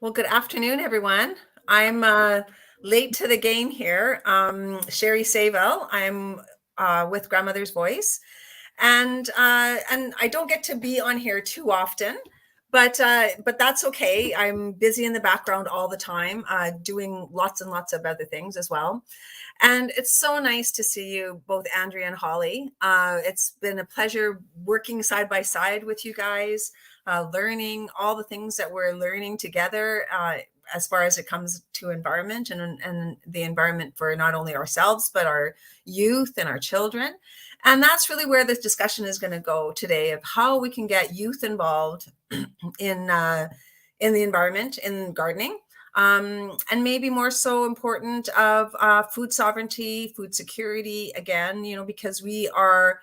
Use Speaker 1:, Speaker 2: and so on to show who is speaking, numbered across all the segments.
Speaker 1: Well, good afternoon, everyone. I'm late to the game here. Sherry Savell. I'm with Grandmother's Voice, and I don't get to be on here too often, but that's okay. I'm busy in the background all the time, doing lots and lots of other things as well. And it's so nice to see you both, Andrea and Holly. It's been a pleasure working side by side with you guys, learning all the things that we're learning together as far as it comes to environment and the environment for not only ourselves, but our youth and our children. And that's really where this discussion is going to go today, of how we can get youth involved in in the environment, in gardening, and maybe more so important of food sovereignty, food security. Again, because we're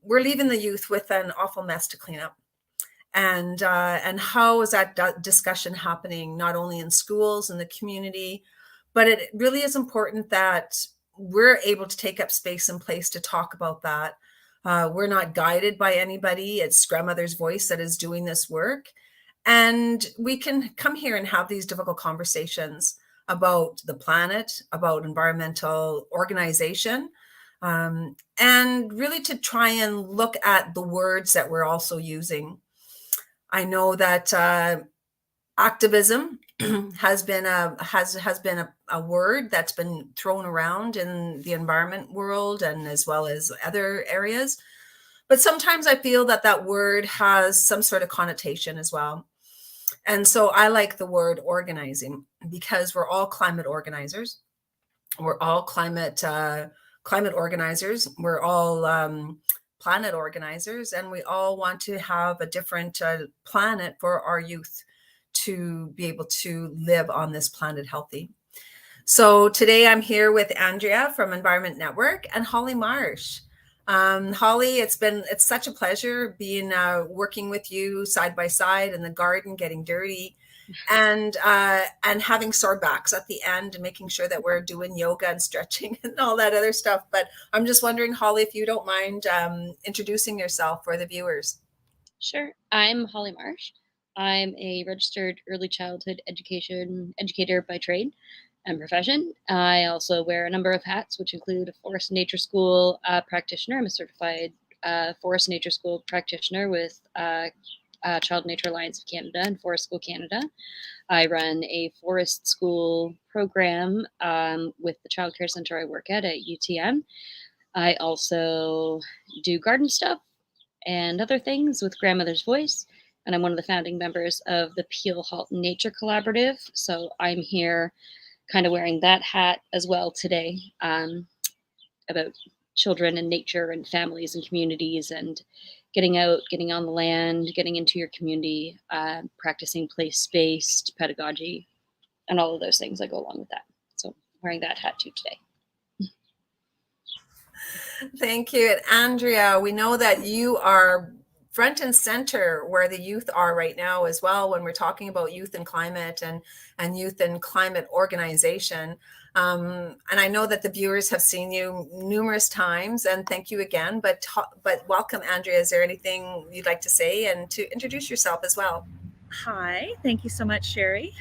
Speaker 1: leaving the youth with an awful mess to clean up. And how is that discussion happening, not only in schools and the community, but it really is important that we're able to take up space and place to talk about that. We're not guided by anybody. It's Grandmother's Voice that is doing this work. And we can come here and have these difficult conversations about the planet, about environmental organization, and really to try and look at the words that we're also using. I know that activism has been a word that's been thrown around in the environment world and as well as other areas. But sometimes I feel that that word has some sort of connotation as well. And so I like the word organizing, because we're all climate organizers. We're all climate organizers. We're all planet organizers, and we all want to have a different planet for our youth to be able to live on this planet healthy. So today I'm here with Andrea from Environment Network and Holly Marsh. Holly, it's such a pleasure being working with you side by side in the garden, getting dirty, and having sore backs at the end, and making sure that we're doing yoga and stretching and all that other stuff. But I'm just wondering, Holly, if you don't mind introducing yourself for the viewers.
Speaker 2: Sure. I'm Holly Marsh. I'm a registered early childhood educator by trade and profession. I also wear a number of hats, which include a forest and nature school practitioner. I'm a certified forest and nature school practitioner with Child Nature Alliance of Canada and Forest School Canada. I run a forest school program with the child care center I work at UTM. I also do garden stuff and other things with Grandmother's Voice. And I'm one of the founding members of the Peel Halt Nature Collaborative. So I'm here kind of wearing that hat as well today, about children and nature and families and communities and getting out, getting on the land, getting into your community, practicing place-based pedagogy, and all of those things that go along with that. So I'm wearing that hat too today.
Speaker 1: Thank you. And Andrea, we know that you are front and center where the youth are right now as well, when we're talking about youth and climate and youth and climate organization. And I know that the viewers have seen you numerous times, and thank you again. But welcome, Andrea. Is there anything you'd like to say, and to introduce yourself as well?
Speaker 3: Hi, thank you so much, Sherry.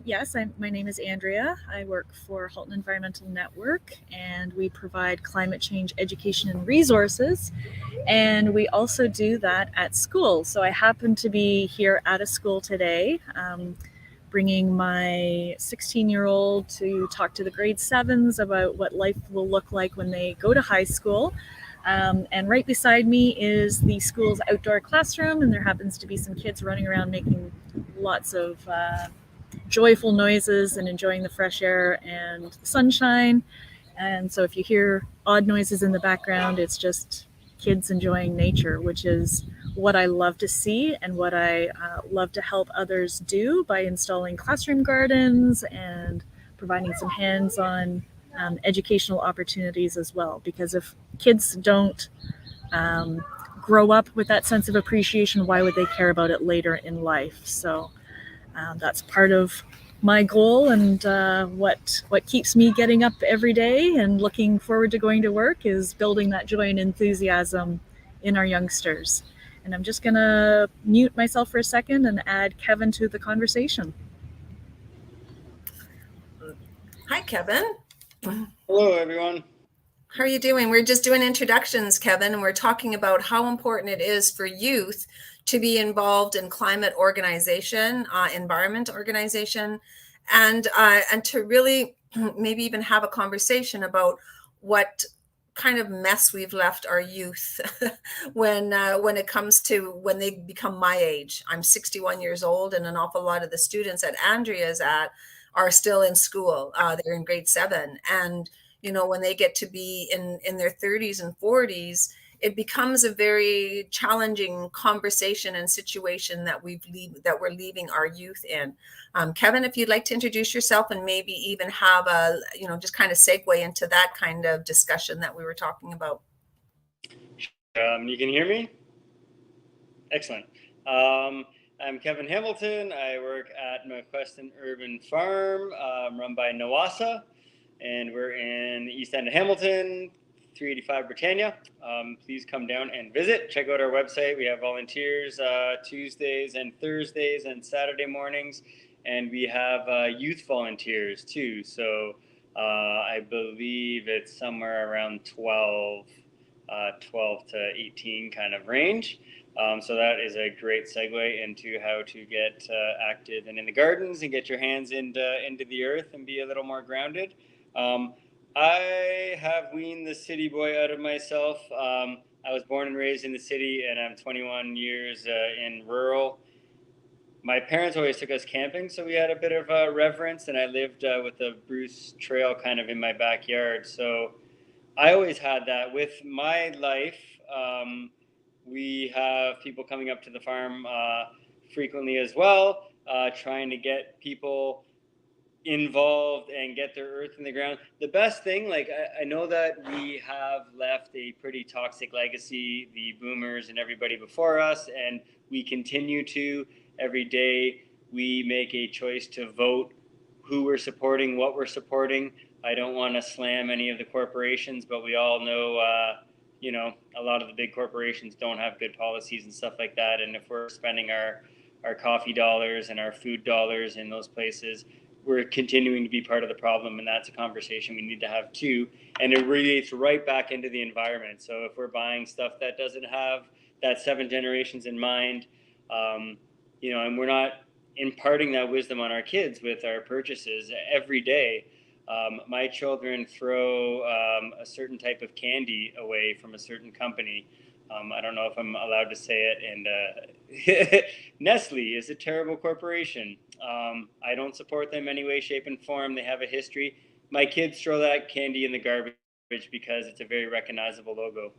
Speaker 3: Yes, my name is Andrea. I work for Halton Environmental Network, and we provide climate change education and resources. And we also do that at school. So I happen to be here at a school today, bringing my 16-year-old to talk to the grade sevens about what life will look like when they go to high school. And right beside me is the school's outdoor classroom, and there happens to be some kids running around making lots of joyful noises and enjoying the fresh air and the sunshine. And so if you hear odd noises in the background, it's just kids enjoying nature, which is what I love to see and what I love to help others do by installing classroom gardens and providing some hands-on educational opportunities as well. Because if kids don't grow up with that sense of appreciation, why would they care about it later in life? So that's part of my goal, and what keeps me getting up every day and looking forward to going to work is building that joy and enthusiasm in our youngsters. And I'm just gonna mute myself for a second and add Kevin to the conversation.
Speaker 1: Hi, Kevin.
Speaker 4: Hello, everyone.
Speaker 1: How are you doing? We're just doing introductions, Kevin, and we're talking about how important it is for youth to be involved in climate organization, environment organization, and to really maybe even have a conversation about what kind of mess we've left our youth when it comes to when they become my age. I'm 61 years old, and an awful lot of the students that Andrea's at are still in school. They're in grade 7, and when they get to be in their 30s and 40s, it becomes a very challenging conversation and situation that we're leaving our youth in. Kevin, if you'd like to introduce yourself and maybe even have a, just kind of segue into that kind of discussion that we were talking about.
Speaker 4: You can hear me? Excellent. I'm Kevin Hamilton. I work at McQuestion Urban Farm, run by Nawasa, and we're in the east end of Hamilton, 385 Britannia. Please come down and visit. Check out our website. We have volunteers Tuesdays and Thursdays and Saturday mornings, and we have youth volunteers too. So I believe it's somewhere around 12 to 18 kind of range. So that is a great segue into how to get active and in the gardens and get your hands into the earth and be a little more grounded. I have weaned the city boy out of myself. I was born and raised in the city, and I'm 21 years in rural. My parents always took us camping, so we had a bit of reverence, and I lived with the Bruce Trail kind of in my backyard. So I always had that. With my life, we have people coming up to the farm frequently as well, trying to get people involved and get their earth in the ground. The best thing, I know that we have left a pretty toxic legacy, the boomers and everybody before us, and we continue to. Every day we make a choice to vote who we're supporting, what we're supporting. I don't want to slam any of the corporations, but we all know, a lot of the big corporations don't have good policies and stuff like that. And if we're spending our coffee dollars and our food dollars in those places, we're continuing to be part of the problem, and that's a conversation we need to have too. And it radiates right back into the environment. So if we're buying stuff that doesn't have that 7 generations in mind, and we're not imparting that wisdom on our kids with our purchases every day. My children throw a certain type of candy away from a certain company. I don't know if I'm allowed to say it. And Nestle is a terrible corporation. I don't support them any way, shape, and form. They have a history. My kids throw that candy in the garbage because it's a very recognizable logo.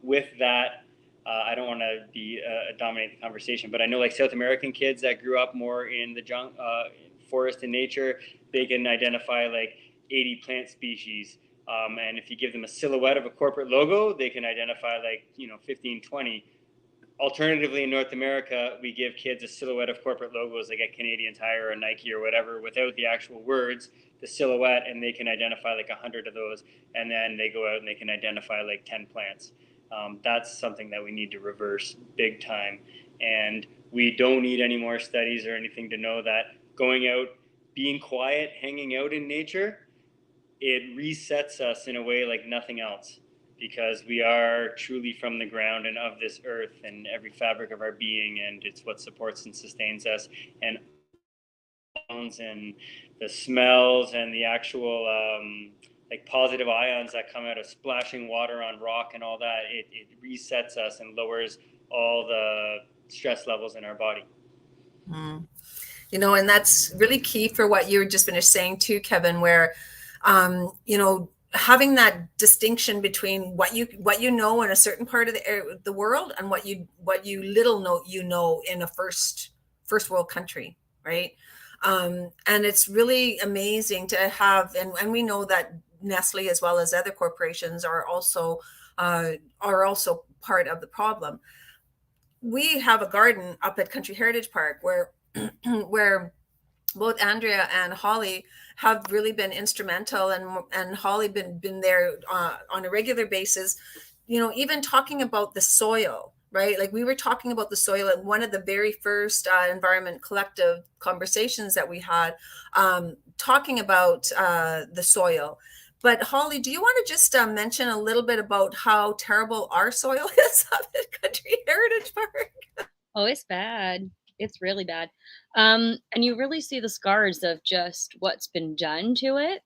Speaker 4: With that, I don't want to dominate the conversation, but I know South American kids that grew up more in the forest and nature, they can identify 80 plant species. And if you give them a silhouette of a corporate logo, they can identify 15, 20. Alternatively, in North America, we give kids a silhouette of corporate logos like a Canadian Tire or a Nike or whatever without the actual words, the silhouette, and they can identify 100 of those. And then they go out and they can identify 10 plants. That's something that we need to reverse big time. And we don't need any more studies or anything to know that going out, being quiet, hanging out in nature, it resets us in a way like nothing else, because we are truly from the ground and of this earth and every fabric of our being, and it's what supports and sustains us. And the smells and the actual positive ions that come out of splashing water on rock and all that, it resets us and lowers all the stress levels in our body.
Speaker 1: And that's really key for what you were just finished saying too, Kevin, where having that distinction between what you know in a certain part of the world and what you little know in a first world country, right? And it's really amazing to have, and we know that Nestle, as well as other corporations, are also part of the problem. We have a garden up at Country Heritage Park where both Andrea and Holly have really been instrumental, and Holly been there on a regular basis, even talking about the soil, right? Like we were talking about the soil at one of the very first Environment Collective conversations that we had, talking about the soil. But Holly, do you want to just mention a little bit about how terrible our soil is up at Country Heritage Park?
Speaker 2: Oh, it's bad. It's really bad. And you really see the scars of just what's been done to it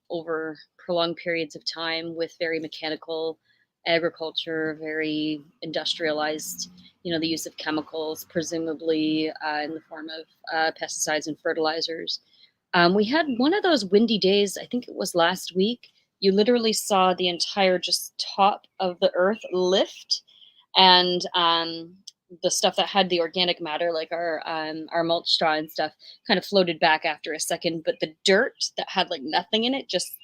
Speaker 2: over prolonged periods of time with very mechanical agriculture, very industrialized, the use of chemicals, presumably in the form of pesticides and fertilizers. We had one of those windy days, I think it was last week. You literally saw the entire just top of the earth lift, and the stuff that had the organic matter, like our mulch straw and stuff, kind of floated back after a second. But the dirt that had like nothing in it just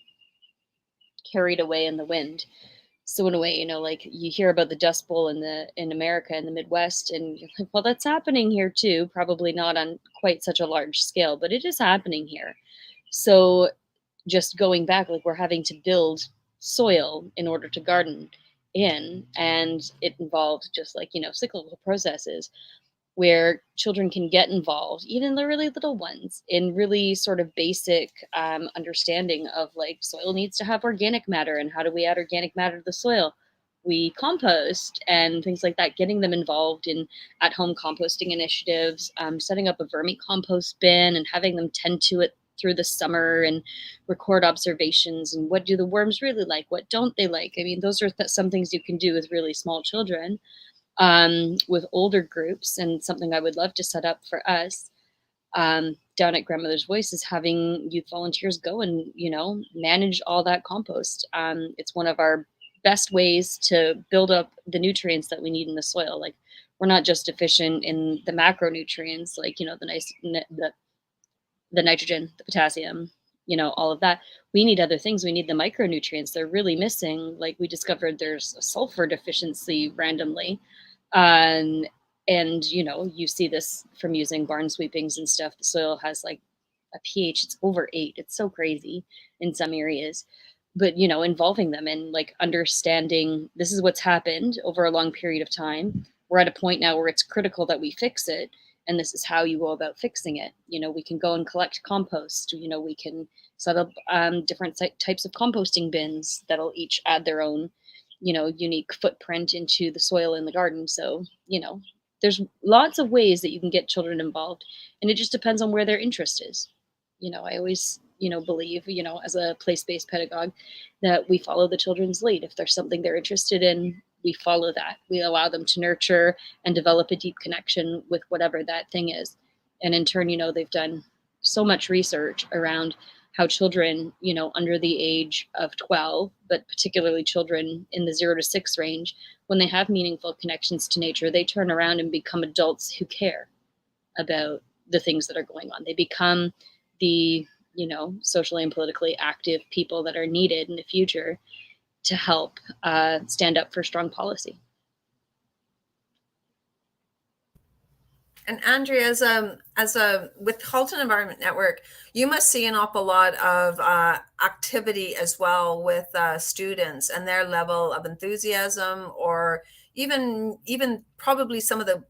Speaker 2: carried away in the wind. So in a way, like you hear about the Dust Bowl in America in the Midwest, and you're like, well, that's happening here too. Probably not on quite such a large scale, but it is happening here. So just going back, like we're having to build soil in order to garden in, and it involves just like cyclical processes where children can get involved, even the really little ones, in really sort of basic understanding of like soil needs to have organic matter, and how do we add organic matter to the soil? We compost and things like that, getting them involved in at-home composting initiatives, setting up a vermicompost bin and having them tend to it through the summer and record observations and what do the worms really like, what don't they like. I mean, those are some things you can do with really small children. With older groups, and something I would love to set up for us down at Grandmother's Voice is having youth volunteers go and manage all that compost. It's one of our best ways to build up the nutrients that we need in the soil. Like we're not just deficient in the macronutrients, like the nitrogen, the potassium, all of that. We need other things. We need the micronutrients. They're really missing. Like we discovered there's a sulfur deficiency randomly. And you see this from using barn sweepings and stuff. The soil has like a pH, it's over 8. It's so crazy in some areas. But involving them and like understanding this is what's happened over a long period of time. We're at a point now where it's critical that we fix it, and this is how you go about fixing it. We can go and collect compost. We can set up different types of composting bins that'll each add their own unique footprint into the soil in the garden. So there's lots of ways that you can get children involved, and it just depends on where their interest is. I always believe as a place-based pedagogue that we follow the children's lead. If there's something they're interested in, we follow that. We allow them to nurture and develop a deep connection with whatever that thing is. And in turn, they've done so much research around how children, under the age of 12, but particularly children in the 0 to 6 range, when they have meaningful connections to nature, they turn around and become adults who care about the things that are going on. They become the, socially and politically active people that are needed in the future to help stand up for strong policy.
Speaker 1: And Andrea, as a with Halton Environment Network, you must see an awful lot of activity as well with students and their level of enthusiasm, or even probably some of the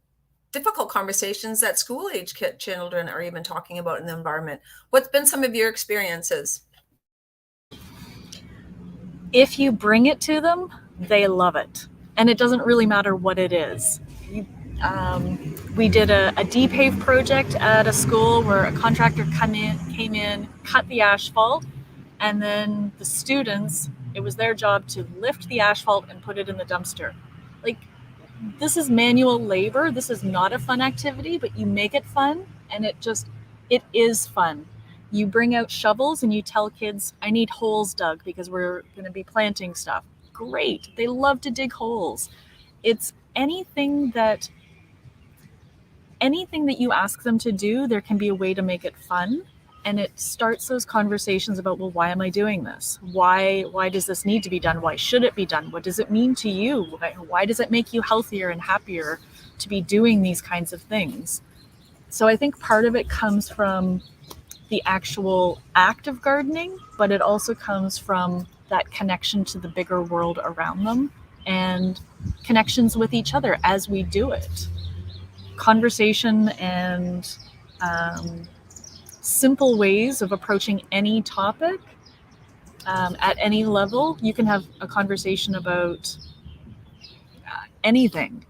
Speaker 1: difficult conversations that school age children are even talking about in the environment. What's been some of your experiences?
Speaker 3: If you bring it to them, they love it, and it doesn't really matter what it is. We did a depave project at a school where a contractor came in, cut the asphalt, and then the students, it was their job to lift the asphalt and put it in the dumpster. Like, this is manual labor. This is not a fun activity, but you make it fun, and it is fun. You bring out shovels and you tell kids, I need holes dug because we're going to be planting stuff. Great. They love to dig holes. It's anything that you ask them to do, there can be a way to make it fun. And it starts those conversations about, well, why am I doing this? Why does this need to be done? Why should it be done? What does it mean to you? Why does it make you healthier and happier to be doing these kinds of things? So I think part of it comes from the actual act of gardening, but it also comes from that connection to the bigger world around them and connections with each other as we do it. Conversation and simple ways of approaching any topic at any level. You can have a conversation about anything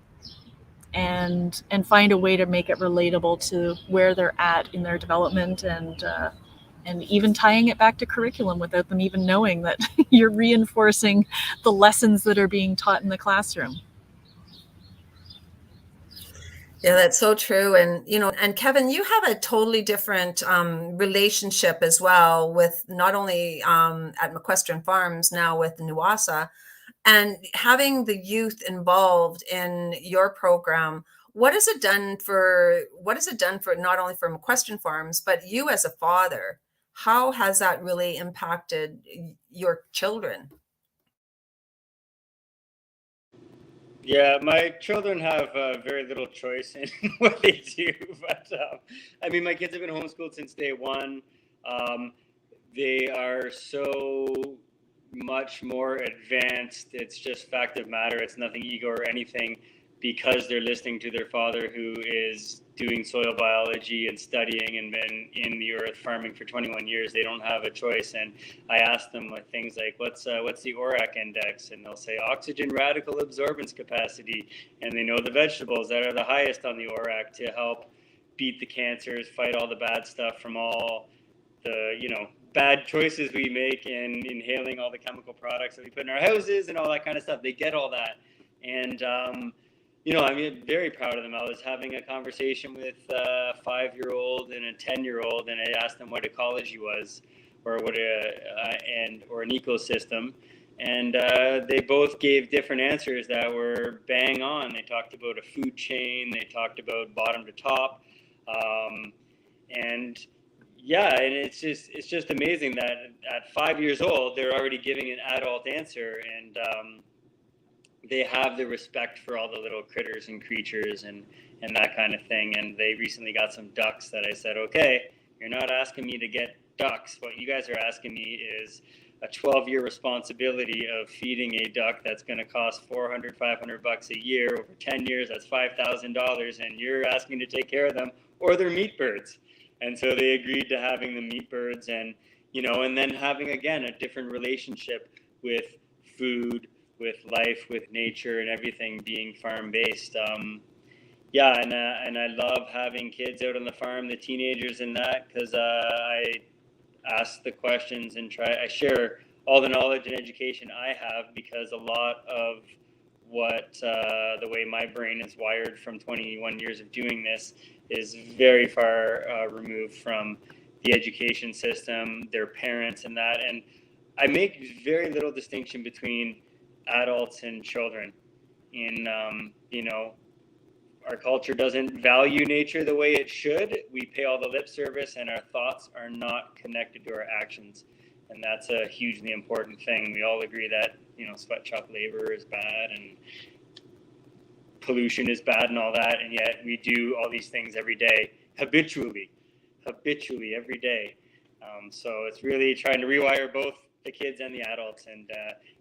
Speaker 3: and find a way to make it relatable to where they're at in their development, and even tying it back to curriculum without them even knowing that you're reinforcing the lessons that are being taught in the classroom.
Speaker 1: Yeah, that's so true. And, you know, and Kevin, you have a totally different relationship as well with not only at McQuestern Farms, now with Nuwasa, and having the youth involved in your program. What has it done for not only for McQuestern Farms, but you as a father? How has that really impacted your children?
Speaker 4: Yeah, my children have very little choice in what they do. But I mean, my kids have been homeschooled since day one. Um, they are so much more advanced. It's just fact of matter. It's nothing ego or anything, because they're listening to their father, who is doing soil biology and studying and been in the earth farming for 21 years. They don't have a choice. And I ask them like things like, what's the ORAC index? And they'll say oxygen radical absorbance capacity. And they know the vegetables that are the highest on the ORAC to help beat the cancers, fight all the bad stuff from all the, you know, bad choices we make in inhaling all the chemical products that we put in our houses and all that kind of stuff. They get all that. And, you know, I'm very proud of them. I was having a conversation with a 5-year-old and a 10-year-old, and I asked them what ecology was, or or an ecosystem, and they both gave different answers that were bang on. They talked about a food chain. They talked about bottom to top, and yeah, and it's just amazing that at 5 years old they're already giving an adult answer, and they have the respect for all the little critters and creatures and that kind of thing. And they recently got some ducks that I said, okay, you're not asking me to get ducks. What you guys are asking me is a 12-year responsibility of feeding a duck that's going to cost $400-$500 a year. Over 10 years, that's $5,000, and you're asking to take care of them, or they're meat birds. And so they agreed to having the meat birds, and, you know, and then having, again, a different relationship with food, with life, with nature, and everything being farm-based. Yeah, and I love having kids out on the farm, the teenagers and that, because I ask the questions and I share all the knowledge and education I have, because a lot of what the way my brain is wired from 21 years of doing this is very far removed from the education system, their parents and that. And I make very little distinction between adults and children. In you know, our culture doesn't value nature the way it should. We pay all the lip service, and our thoughts are not connected to our actions, and that's a hugely important thing. We all agree that, you know, sweatshop labor is bad and pollution is bad and all that, and yet we do all these things every day, habitually every day. So it's really trying to rewire both the kids and the adults, and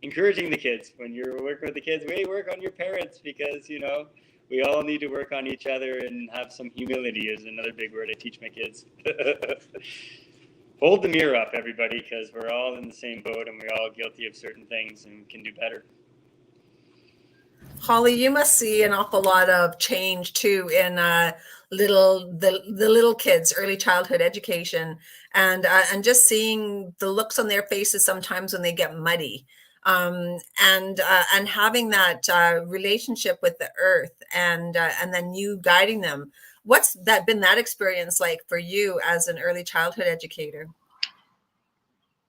Speaker 4: encouraging the kids. When you're working with the kids, work on your parents, because, you know, we all need to work on each other, and have some humility is another big word I teach my kids. Hold the mirror up, everybody, because we're all in the same boat, and we're all guilty of certain things and can do better.
Speaker 1: Holly, you must see an awful lot of change too in the little kids, early childhood education, and just seeing the looks on their faces sometimes when they get muddy, and having that relationship with the earth, and then you guiding them. What's that been that experience like for you as an early childhood educator?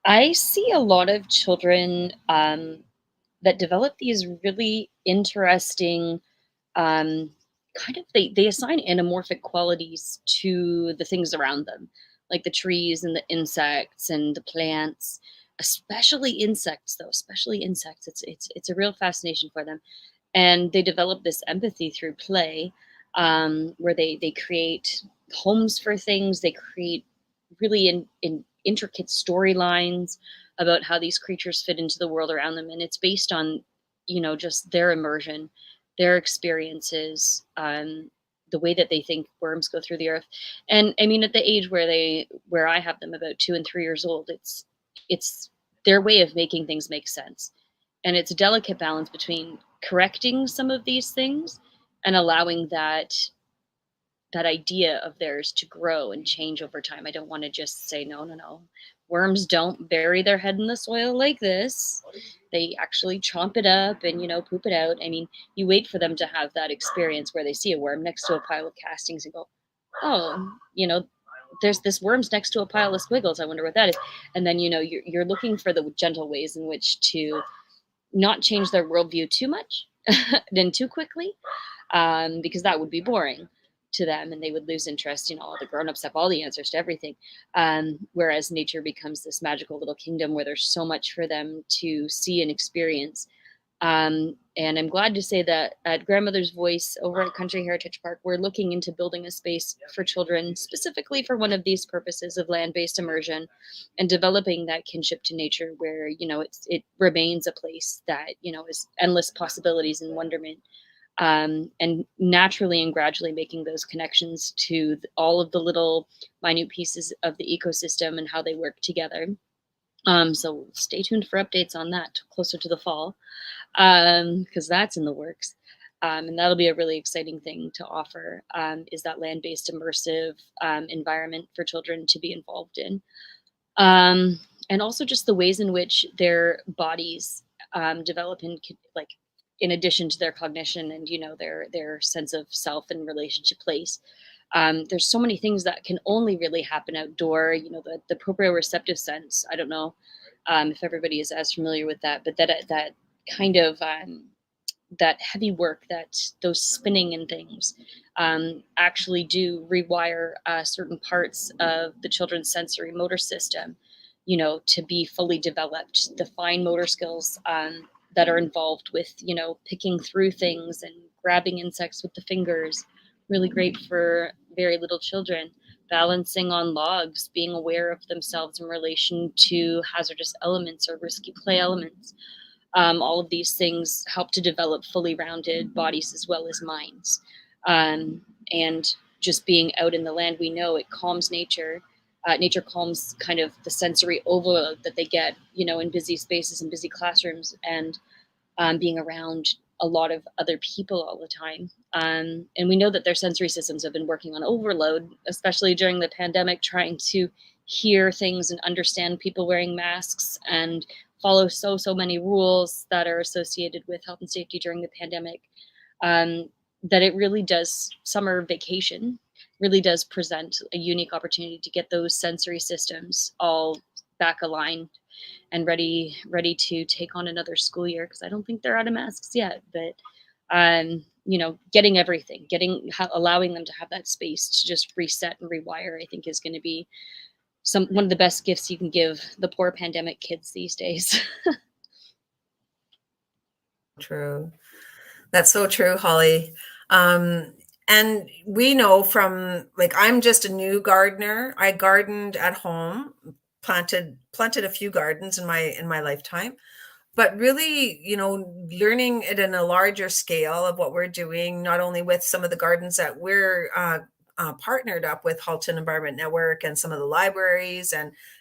Speaker 2: I see a lot of children that develop these really interesting kind of they assign anamorphic qualities to the things around them, like the trees and the insects and the plants, especially insects though, especially insects. It's a real fascination for them, and they develop this empathy through play, where they create homes for things. They create really in intricate storylines about how these creatures fit into the world around them, and it's based on just their immersion, their experiences, the way that they think worms go through the earth. And I mean, at the age where I have them, about 2 and 3 years old, it's their way of making things make sense. And it's a delicate balance between correcting some of these things and allowing that idea of theirs to grow and change over time. I don't want to just say, no, no, no. Worms don't bury their head in the soil like this. They actually chomp it up and, poop it out. I mean, you wait for them to have that experience where they see a worm next to a pile of castings and go, oh, there's this worm's next to a pile of squiggles. I wonder what that is. And then, you're looking for the gentle ways in which to not change their worldview too much then too quickly, because that would be boring to them and they would lose interest. All the grown-ups have all the answers to everything, whereas nature becomes this magical little kingdom where there's so much for them to see and experience. And I'm glad to say that at Grandmother's Voice over at Country Heritage Park, we're looking into building a space for children specifically for one of these purposes of land-based immersion and developing that kinship to nature where, it remains a place that, is endless possibilities and wonderment. And naturally and gradually making those connections to all of the little minute pieces of the ecosystem and how they work together. So stay tuned for updates on that closer to the fall, because that's in the works. And that'll be a really exciting thing to offer, is that land-based immersive environment for children to be involved in. And also just the ways in which their bodies develop in addition to their cognition and, their sense of self and relation to place. There's so many things that can only really happen outdoor, the proprioceptive sense. I don't know if everybody is as familiar with that, but that kind of that heavy work, that those spinning and things actually do rewire certain parts of the children's sensory motor system, to be fully developed. The fine motor skills that are involved with, picking through things and grabbing insects with the fingers, really great for very little children. Balancing on logs, being aware of themselves in relation to hazardous elements or risky play elements. All of these things help to develop fully rounded bodies as well as minds. And just being out in the land, we know it calms nature. Nature calms kind of the sensory overload that they get, in busy spaces and busy classrooms, and being around a lot of other people all the time. And we know that their sensory systems have been working on overload, especially during the pandemic, trying to hear things and understand people wearing masks and follow so many rules that are associated with health and safety during the pandemic, that it really does, summer vacation really does present a unique opportunity to get those sensory systems all back aligned and ready to take on another school year, because I don't think they're out of masks yet, but getting everything, allowing them to have that space to just reset and rewire, I think is going to be one of the best gifts you can give the poor pandemic kids these days.
Speaker 1: True. That's so true, Holly. And we know from, I'm just a new gardener. I gardened at home, planted a few gardens in my lifetime, but really, learning it in a larger scale of what we're doing, not only with some of the gardens that we're partnered up with Halton Environment Network and some of the libraries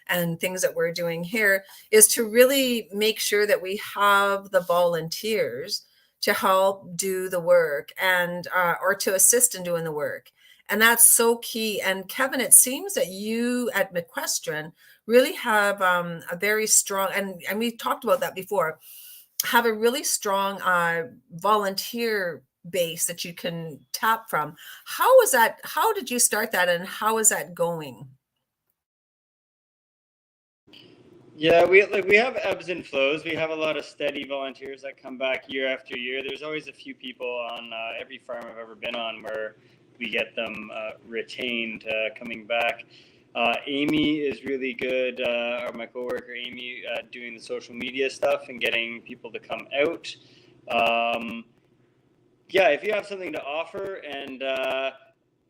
Speaker 1: and things that we're doing here, is to really make sure that we have the volunteers to help do the work and or to assist in doing the work. And that's so key. And Kevin, it seems that you at McQuestran really have a very strong, and we've talked about that before, have a really strong volunteer base that you can tap from. How was that? How did you start that, and how is that going?
Speaker 4: Yeah, we have ebbs and flows. We have a lot of steady volunteers that come back year after year. There's always a few people on every farm I've ever been on where we get them retained coming back. Amy is really good, or my coworker Amy, doing the social media stuff and getting people to come out. Yeah, if you have something to offer, and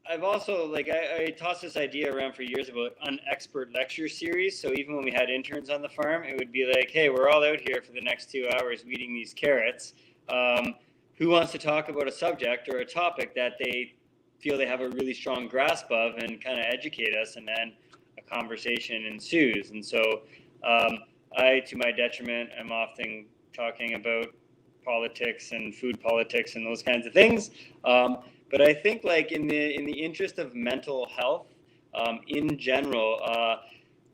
Speaker 4: I've also, like, I tossed this idea around for years about an expert lecture series. So even when we had interns on the farm, it would be like, hey, we're all out here for the next 2 hours weeding these carrots. Who wants to talk about a subject or a topic that they feel they have a really strong grasp of and kind of educate us? And then a conversation ensues. And so I, to my detriment, am often talking about politics and food politics and those kinds of things. But I think, like, in the interest of mental health in general,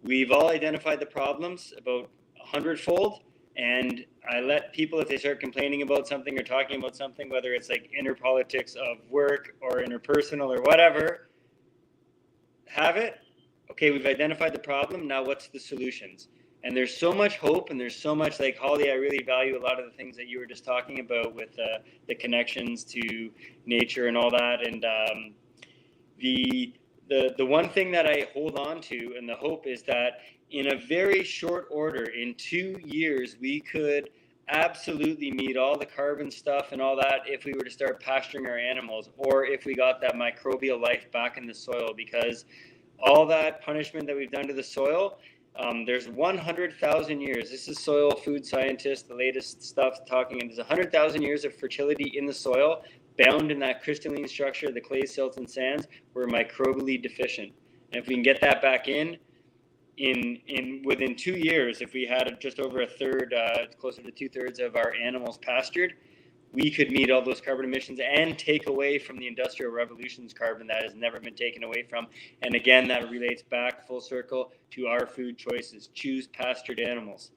Speaker 4: we've all identified the problems about 100-fold, and I let people, if they start complaining about something or talking about something, whether it's like inner politics of work or interpersonal or whatever, have it. Okay, we've identified the problem. Now, what's the solutions? And there's so much hope, and there's so much, like, Holly, I really value a lot of the things that you were just talking about with the connections to nature and all that. And the one thing that I hold on to and the hope is that in a very short order, in 2 years, we could absolutely meet all the carbon stuff and all that if we were to start pasturing our animals, or if we got that microbial life back in the soil, because all that punishment that we've done to the soil, there's 100,000 years. This is soil food scientists, the latest stuff talking, and there's 100,000 years of fertility in the soil, bound in that crystalline structure, the clay, silts, and sands. We're microbially deficient. And if we can get that back in within 2 years, if we had just over a third, closer to 2/3 of our animals pastured, we could meet all those carbon emissions and take away from the Industrial Revolution's carbon that has never been taken away from. And again, that relates back full circle to our food choices. Choose pastured animals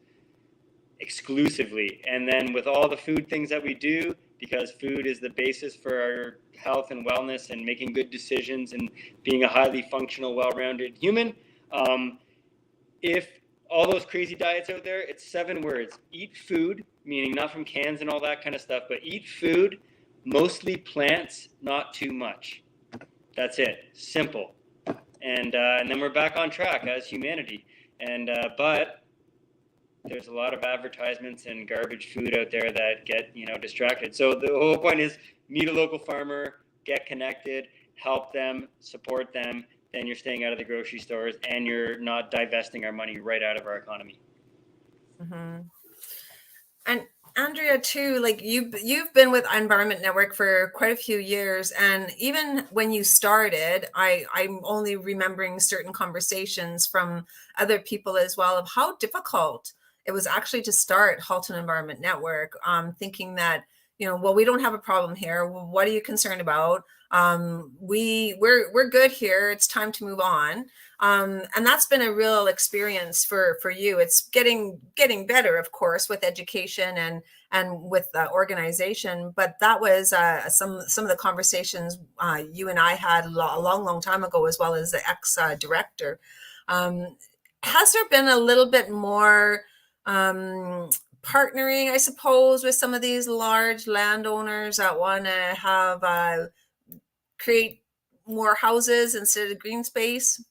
Speaker 4: exclusively. And then with all the food things that we do, because food is the basis for our health and wellness and making good decisions and being a highly functional, well-rounded human, if all those crazy diets out there, it's 7 words. Eat food, meaning not from cans and all that kind of stuff, but eat food, mostly plants, not too much. That's it. Simple. And then we're back on track as humanity. And but there's a lot of advertisements and garbage food out there that get, distracted. So the whole point is meet a local farmer, get connected, help them, support them. Then you're staying out of the grocery stores and you're not divesting our money right out of our economy.
Speaker 1: Mm-hmm. And Andrea, too, like you've been with Environment Network for quite a few years, and even when you started, I'm only remembering certain conversations from other people as well of how difficult it was actually to start Halton Environment Network, thinking that, well, we don't have a problem here. Well, what are you concerned about? We're good here. It's time to move on. And that's been a real experience for you. It's getting better, of course, with education and with the organization. But that was some of the conversations you and I had a long time ago, as well as the ex-director. Has there been a little bit more partnering, I suppose, with some of these large landowners that want to have create more houses instead of green space?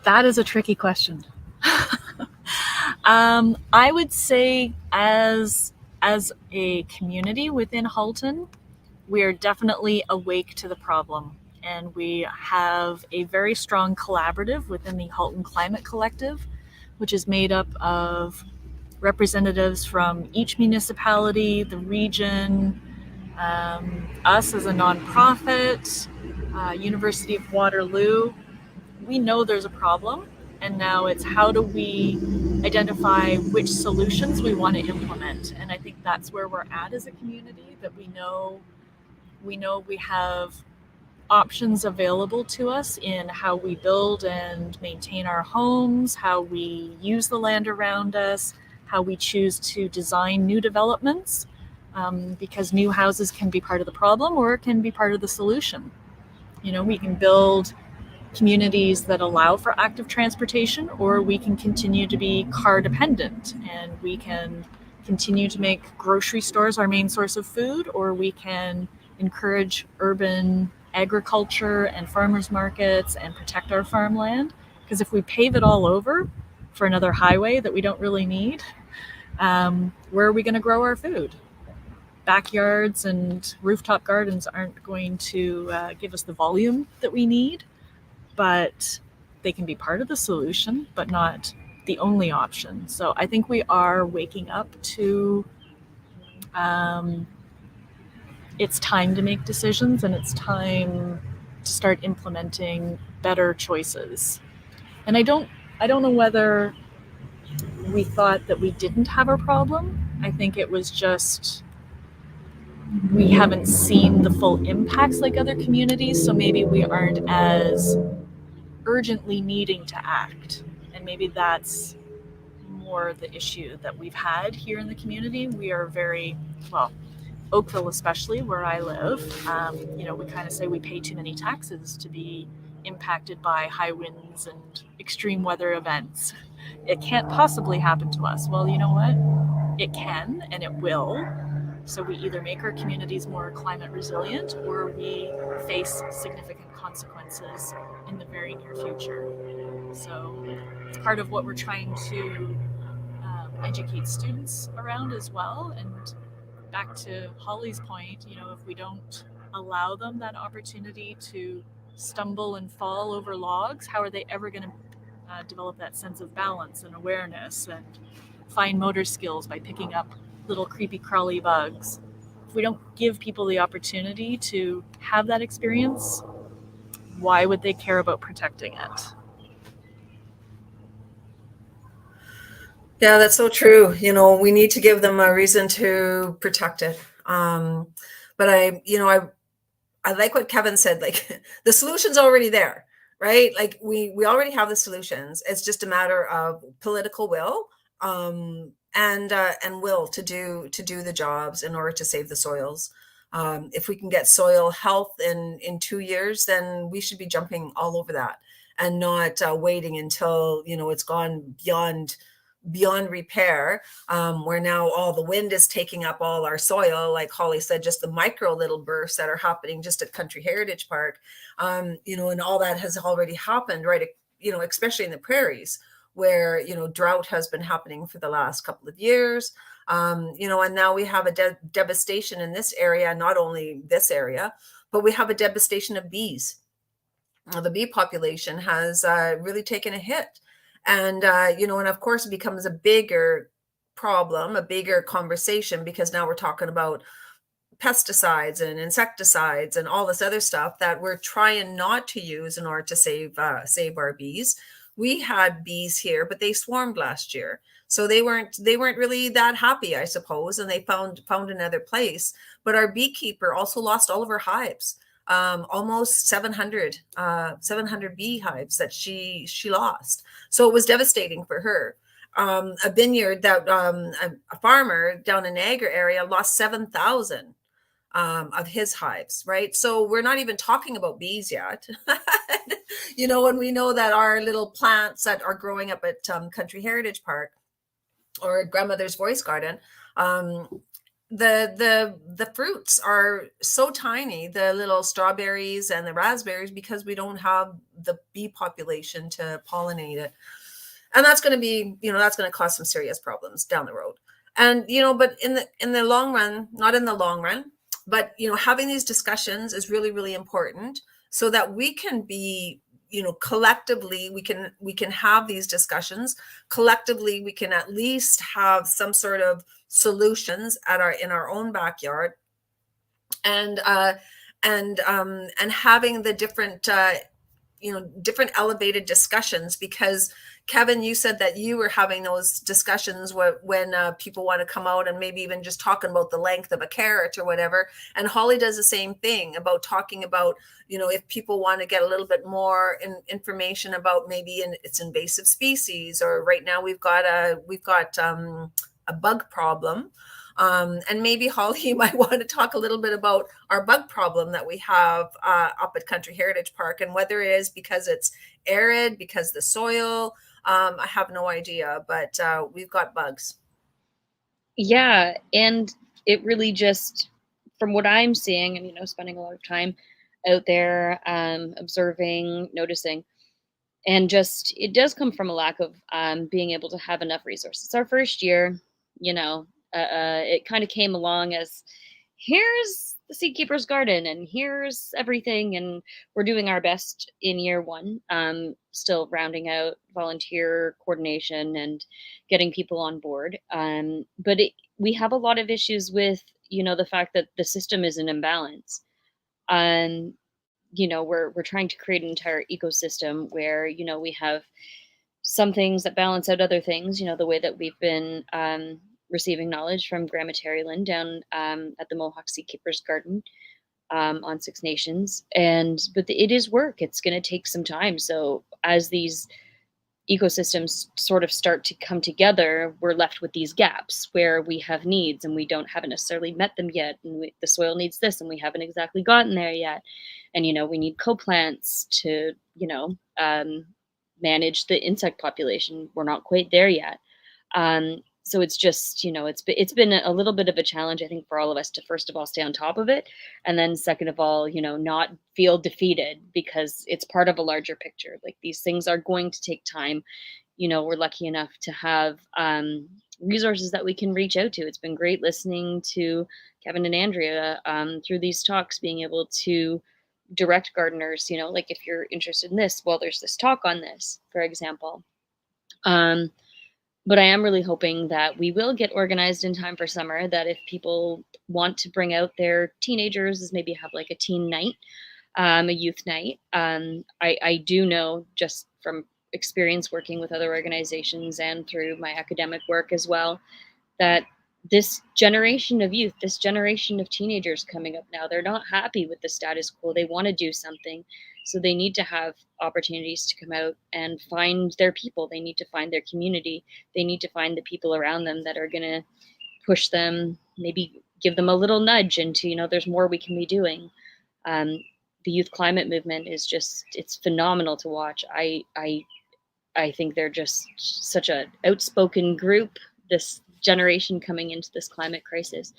Speaker 3: That is a tricky question. I would say as a community within Halton, we are definitely awake to the problem. And we have a very strong collaborative within the Halton Climate Collective, which is made up of representatives from each municipality, the region, us as a nonprofit, University of Waterloo. We know there's a problem, and now it's how do we identify which solutions we want to implement. And I think that's where we're at as a community, that we know we have options available to us in how we build and maintain our homes, how we use the land around us, how we choose to design new developments, because new houses can be part of the problem or it can be part of the solution. We can build communities that allow for active transportation, or we can continue to be car dependent, and we can continue to make grocery stores our main source of food, or we can encourage urban agriculture and farmers markets and protect our farmland. Because if we pave it all over for another highway that we don't really need, Where are we going to grow our food? Backyards and rooftop gardens aren't going to give us the volume that we need, but they can be part of the solution, but not the only option. So I think we are waking up to it's time to make decisions, and it's time to start implementing better choices. And I don't know whether we thought that we didn't have a problem. I think it was just we haven't seen the full impacts like other communities, so maybe we aren't as urgently needing to act. And maybe that's more the issue that we've had here in the community. We are very, well, Oakville especially, where I live, we kind of say we pay too many taxes to be impacted by high winds and extreme weather events. It can't possibly happen to us. Well, you know what? It can and it will. So we either make our communities more climate resilient or we face significant consequences in the very near future. So it's part of what we're trying to educate students around as well. And back to Holly's point, if we don't allow them that opportunity to stumble and fall over logs, how are they ever going to develop that sense of balance and awareness and fine motor skills by picking up little creepy crawly bugs? If we don't give people the opportunity to have that experience, why would they care about protecting it?
Speaker 1: Yeah, that's so true. We need to give them a reason to protect it. But I like what Kevin said, like the solution's already there, right? Like we already have the solutions. It's just a matter of political will, and will to do the jobs in order to save the soils. If we can get soil health in 2 years, then we should be jumping all over that and not waiting until it's gone beyond repair, where now all the wind is taking up all our soil, like Holly said, just the micro little bursts that are happening just at Country Heritage Park, and all that has already happened, right? Especially in the prairies where, drought has been happening for the last couple of years, and now we have a devastation in this area, not only this area, but we have a devastation of bees. The bee population has really taken a hit. And, and of course it becomes a bigger problem, a bigger conversation, because now we're talking about pesticides and insecticides and all this other stuff that we're trying not to use in order to save our bees. We had bees here, but they swarmed last year. So they weren't really that happy, I suppose, and they found another place. But our beekeeper also lost all of her hives. Almost 700 beehives that she lost. So it was devastating for her. A vineyard that a farmer down in Niagara area lost 7,000 of his hives, right? So we're not even talking about bees yet. When we know that our little plants that are growing up at Country Heritage Park or Grandmother's Voice Garden, the fruits are so tiny, the little strawberries and the raspberries, because we don't have the bee population to pollinate it. And that's going to be, that's going to cause some serious problems down the road. And, but in the long run, not in the long run, but, having these discussions is really, really important so that we can be, collectively, we can have these discussions. Collectively, we can at least have some sort of solutions in our own backyard, and having the different different elevated discussions. Because Kevin, you said that you were having those discussions when people want to come out and maybe even just talking about the length of a carrot or whatever. And Holly does the same thing about talking about, if people want to get a little bit more information about maybe its invasive species, or right now we've got a bug problem. And maybe Holly, you might want to talk a little bit about our bug problem that we have up at Country Heritage Park, and whether it is because it's arid, because the soil, I have no idea, but we've got bugs.
Speaker 2: Yeah, and it really just, from what I'm seeing, and spending a lot of time out there, observing, noticing, and just it does come from a lack of being able to have enough resources. It's our first year. it kind of came along as, here's the seed keeper's garden and here's everything, and we're doing our best in year one, still rounding out volunteer coordination and getting people on board, but we have a lot of issues with the fact that the system is in imbalance. um we're trying to create an entire ecosystem where we have some things that balance out other things, the way that we've been receiving knowledge from Grandma Terry Lynn down at the Mohawk Sea Keepers Garden on Six Nations. But it is work. It's going to take some time. So as these ecosystems sort of start to come together, we're left with these gaps where we have needs and we haven't necessarily met them yet. And the soil needs this and we haven't exactly gotten there yet. And, we need co-plants to, manage the insect population. We're not quite there yet. So it's just, it's been a little bit of a challenge, I think, for all of us to first of all stay on top of it, and then second of all, not feel defeated because it's part of a larger picture. Like, these things are going to take time. We're lucky enough to have resources that we can reach out to. It's been great listening to Kevin and Andrea through these talks, being able to direct gardeners, like, if you're interested in this, well, there's this talk on this, for example. But I am really hoping that we will get organized in time for summer, that if people want to bring out their teenagers, is maybe have like a teen night, a youth night. I do know, just from experience working with other organizations and through my academic work as well, that this generation of youth, this generation of teenagers coming up now, they're not happy with the status quo. They want to do something. So they need to have opportunities to come out and find their people. They need to find their community. They need to find the people around them that are going to push them, maybe give them a little nudge into, there's more we can be doing. The youth climate movement is it's phenomenal to watch. I think they're just such an outspoken group, this generation coming into this climate crisis,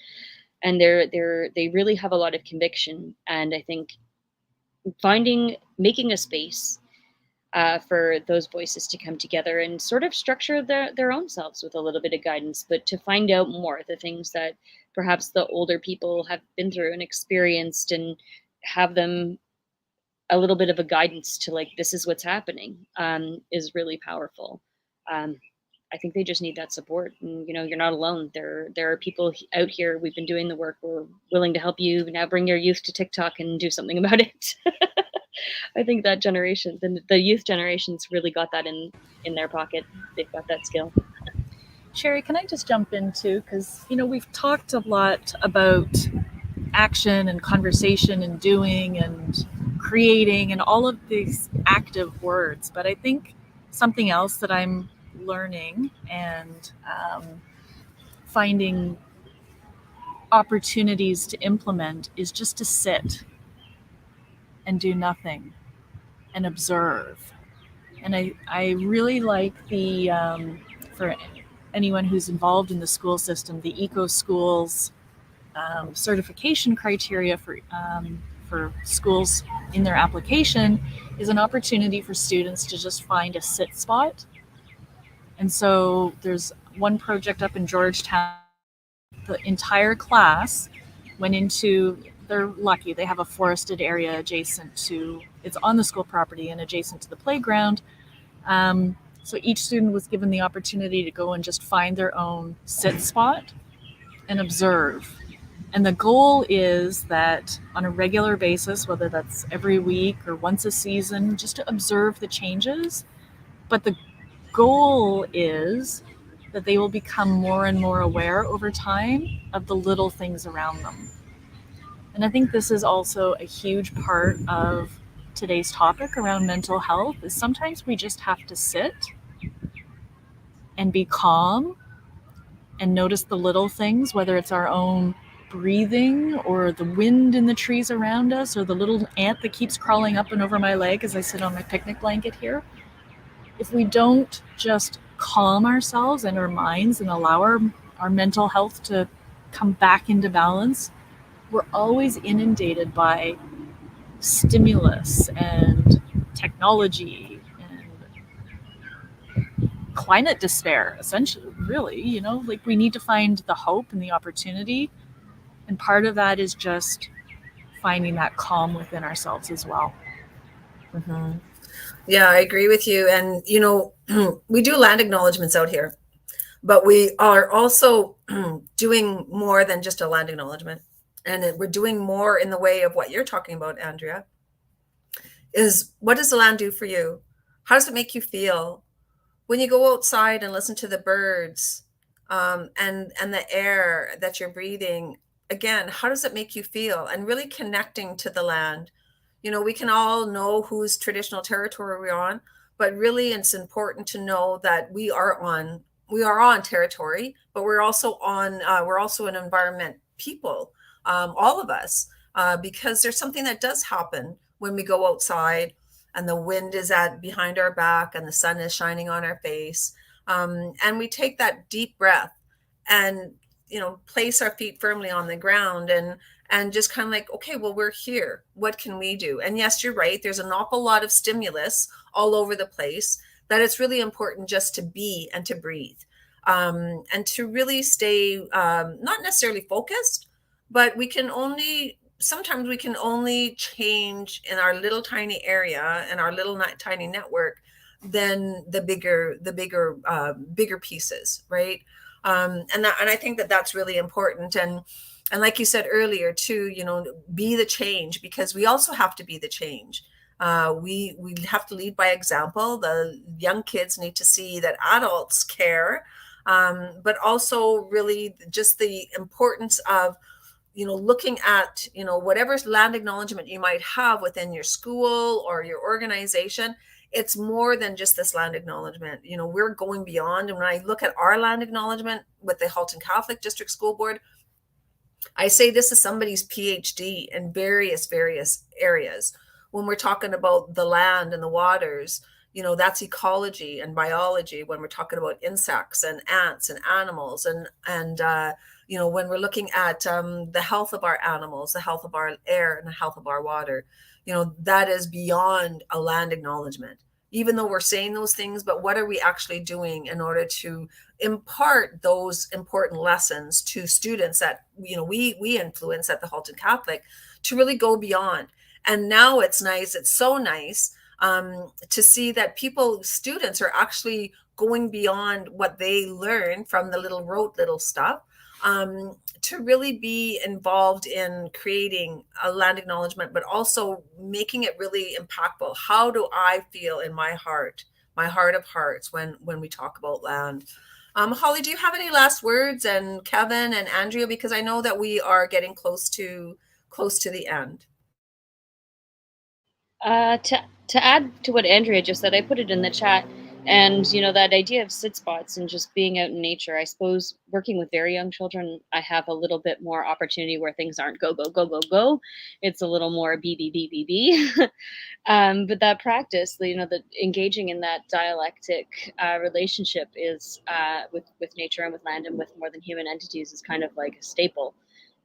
Speaker 2: and they really have a lot of conviction. And I think making a space for those voices to come together and sort of structure their own selves with a little bit of guidance, but to find out more, the things that perhaps the older people have been through and experienced, and have them a little bit of a guidance to, like, this is what's happening, is really powerful. I think they just need that support. And, you're not alone. There are people out here. We've been doing the work. We're willing to help you now. Bring your youth to TikTok and do something about it. I think that generation, the youth generation's really got that in their pocket. They've got that skill.
Speaker 3: Sherry, can I just jump in too? Because, we've talked a lot about action and conversation and doing and creating and all of these active words. But I think something else that I'm learning and finding opportunities to implement is just to sit and do nothing and observe. And I really like the, for anyone who's involved in the school system, the Eco Schools certification criteria for schools in their application is an opportunity for students to just find a sit spot. And so there's one project up in Georgetown. The entire class went into, they're lucky, they have a forested area adjacent to, it's on the school property and adjacent to the playground. So each student was given the opportunity to go and just find their own sit spot and observe. And the goal is that on a regular basis, whether that's every week or once a season, just to observe the changes. But the goal is that they will become more and more aware over time of the little things around them. And I think this is also a huge part of today's topic around mental health, is sometimes we just have to sit and be calm and notice the little things, whether it's our own breathing or the wind in the trees around us or the little ant that keeps crawling up and over my leg as I sit on my picnic blanket here. If we don't just calm ourselves and our minds and allow our mental health to come back into balance, we're always inundated by stimulus and technology and climate despair, essentially, really. You know, like we need to find the hope and the opportunity. And part of that is just finding that calm within ourselves as well.
Speaker 1: Mm-hmm. Yeah, I agree with you. And, you know, we do land acknowledgements out here, but we are also doing more than just a land acknowledgement. And we're doing more in the way of what you're talking about, Andrea, is what does the land do for you? How does it make you feel? When you go outside and listen to the birds, and the air that you're breathing, again, how does it make you feel? And really connecting to the land. You know, we can all know whose traditional territory we're on, but really it's important to know that we are on territory, but we're also an environment people, all of us, because there's something that does happen when we go outside and the wind is at behind our back and the sun is shining on our face, and we take that deep breath and, you know, place our feet firmly on the ground and just kind of like, okay, well, we're here, what can we do? And yes, you're right, there's an awful lot of stimulus all over the place, that it's really important just to be and to breathe, and to really stay, not necessarily focused, but sometimes we can only change in our little tiny area and our little tiny network than the bigger pieces, right? And I think that that's really important. And like you said earlier too, you know, be the change, because we also have to be the change. We have to lead by example. The young kids need to see that adults care, but also really just the importance of, you know, looking at, you know, whatever land acknowledgement you might have within your school or your organization. It's more than just this land acknowledgement. You know, we're going beyond. And when I look at our land acknowledgement with the Halton Catholic District School Board, I say this is somebody's PhD in various areas. When we're talking about the land and the waters, you know, that's ecology and biology. When we're talking about insects and ants and animals, and you know, when we're looking at the health of our animals, the health of our air, and the health of our water, you know, that is beyond a land acknowledgement. Even though we're saying those things, but what are we actually doing in order to impart those important lessons to students that, you know, we influence at the Halton Catholic, to really go beyond? And now it's so nice, to see that students are actually going beyond what they learn from the rote little stuff, to really be involved in creating a land acknowledgement, but also making it really impactful. How do I feel in my heart of hearts, when we talk about land? Holly, do you have any last words? And Kevin and Andrea, because I know that we are getting close to the end.
Speaker 2: To add to what Andrea just said, I put it in the chat, and you know, that idea of sit spots and just being out in nature. I suppose working with very young children, I have a little bit more opportunity where things aren't go go go go go. It's a little more be be be be be. But that practice, you know, the engaging in that dialectic relationship is with nature and with land and with more than human entities is kind of like a staple,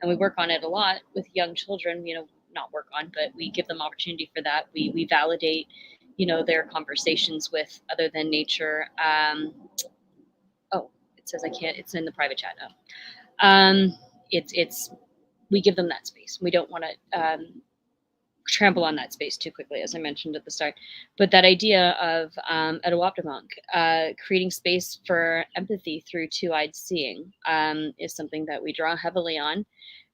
Speaker 2: and we work on it a lot with young children. You know, not work on, but we give them opportunity for that. We validate, you know, their conversations with other than nature. Oh, it says I can't. It's in the private chat now. It's we give them that space. We don't want to trample on that space too quickly, as I mentioned at the start. But that idea of at Awaptamonk, creating space for empathy through two-eyed seeing, is something that we draw heavily on.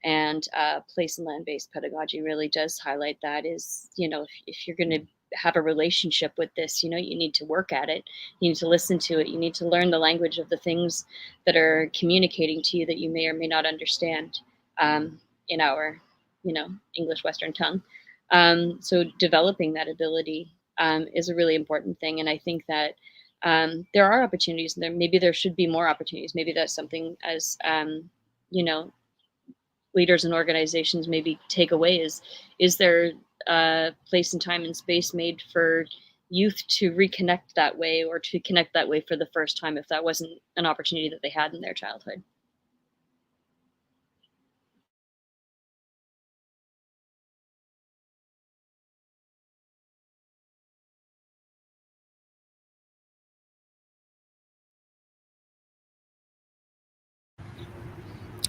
Speaker 2: And place and land-based pedagogy really does highlight that. Is, you know, if you're going to have a relationship with this, you know, you need to work at it. You need to listen to it. You need to learn the language of the things that are communicating to you that you may or may not understand, in our, you know, English Western tongue. So developing that ability is a really important thing. And I think that there are opportunities there. Maybe there should be more opportunities. Maybe that's something as, you know, leaders and organizations maybe take away is there a place and time and space made for youth to reconnect that way, or to connect that way for the first time, if that wasn't an opportunity that they had in their childhood.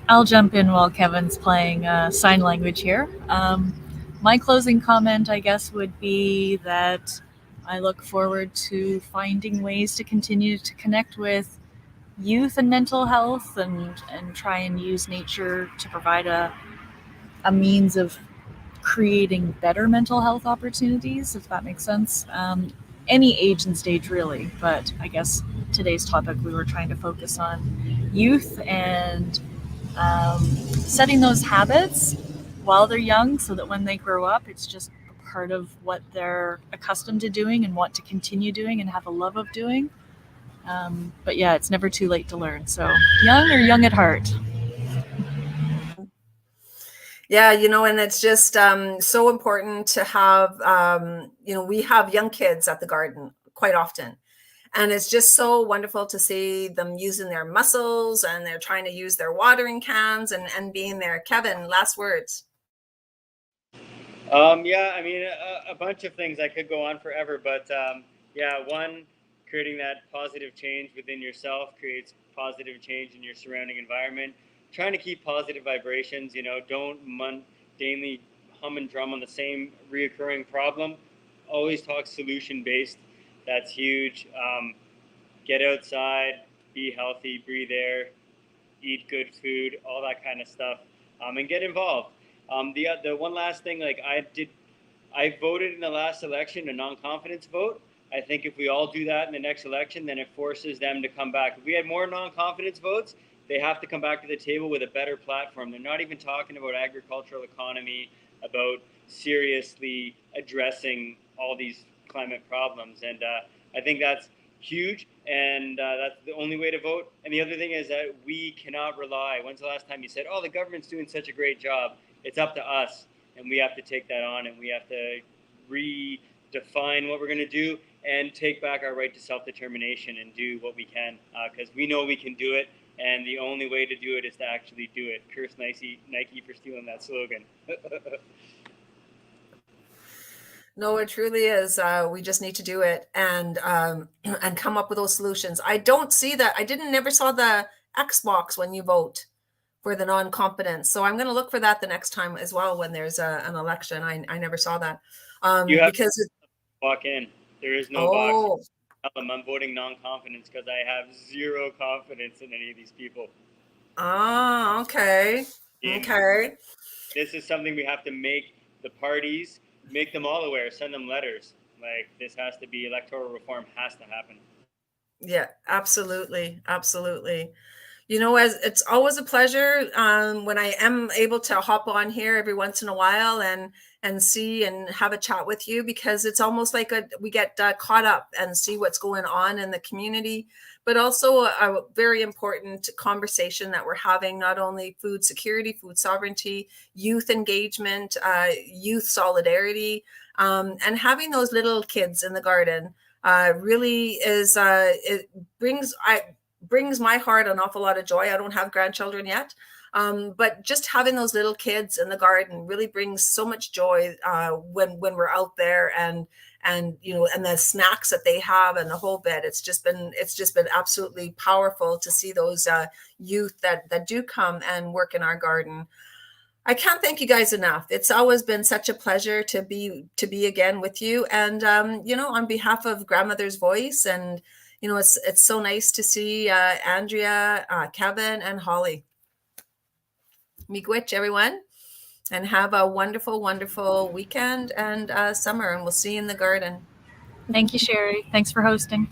Speaker 3: I'll jump in while Kevin's playing sign language here. My closing comment, I guess, would be that I look forward to finding ways to continue to connect with youth and mental health, and try and use nature to provide a means of creating better mental health opportunities, if that makes sense. Any age and stage, really, but I guess today's topic we were trying to focus on youth and setting those habits while they're young so that when they grow up, it's just part of what they're accustomed to doing and want to continue doing and have a love of doing. But yeah, it's never too late to learn. So young or young at heart.
Speaker 1: Yeah, and it's just so important to have, we have young kids at the garden quite often. And it's just so wonderful to see them using their muscles, and they're trying to use their watering cans and being there. Kevin, last words.
Speaker 4: Yeah, I mean, a bunch of things. I could go on forever, but yeah, one, creating that positive change within yourself creates positive change in your surrounding environment. Trying to keep positive vibrations, don't mundanely hum and drum on the same reoccurring problem. Always talk solution based. That's huge. Get outside, be healthy, breathe air, eat good food, all that kind of stuff, and get involved. The one last thing, like I voted in the last election a non-confidence vote. I think if we all do that in the next election, then it forces them to come back. If we had more non-confidence votes, they have to come back to the table with a better platform. They're not even talking about agricultural economy, about seriously addressing all these climate problems. And I think that's huge, and that's the only way to vote. And the other thing is that we cannot rely. When's the last time you said, oh, the government's doing such a great job? It's up to us, and we have to take that on, and we have to redefine what we're going to do and take back our right to self-determination and do what we can, because we know we can do it, and the only way to do it is to actually do it. Curse Nike for stealing that slogan.
Speaker 1: No, it truly is. We just need to do it and and come up with those solutions. I don't see that. I never saw the Xbox when you vote for the non-competence. So I'm going to look for that the next time as well when there's an election. I never saw that
Speaker 4: You have
Speaker 1: because
Speaker 4: to walk in. There is no box. I'm voting non-confidence because I have zero confidence in any of these people.
Speaker 1: Oh, okay. Okay.
Speaker 4: This is something we have to make the parties, make them all aware, send them letters. Like, this has to be, electoral reform has to happen.
Speaker 1: Yeah, absolutely. Absolutely. As it's always a pleasure when I am able to hop on here every once in a while and see and have a chat with you, because it's almost like we get caught up and see what's going on in the community, but also a very important conversation that we're having, not only food security, food sovereignty, youth engagement, youth solidarity, and having those little kids in the garden really is it brings my heart an awful lot of joy. I don't have grandchildren yet, but just having those little kids in the garden really brings so much joy when we're out there, and and the snacks that they have and the whole bit. It's just been absolutely powerful to see those youth that do come and work in our garden. I can't thank you guys enough. It's always been such a pleasure to be again with you. And on behalf of Grandmother's Voice, and it's so nice to see Andrea, Kevin, and Holly. Miigwech, everyone, and have a wonderful, wonderful weekend and summer. And we'll see you in the garden.
Speaker 3: Thank you, Sherry. Thanks for hosting.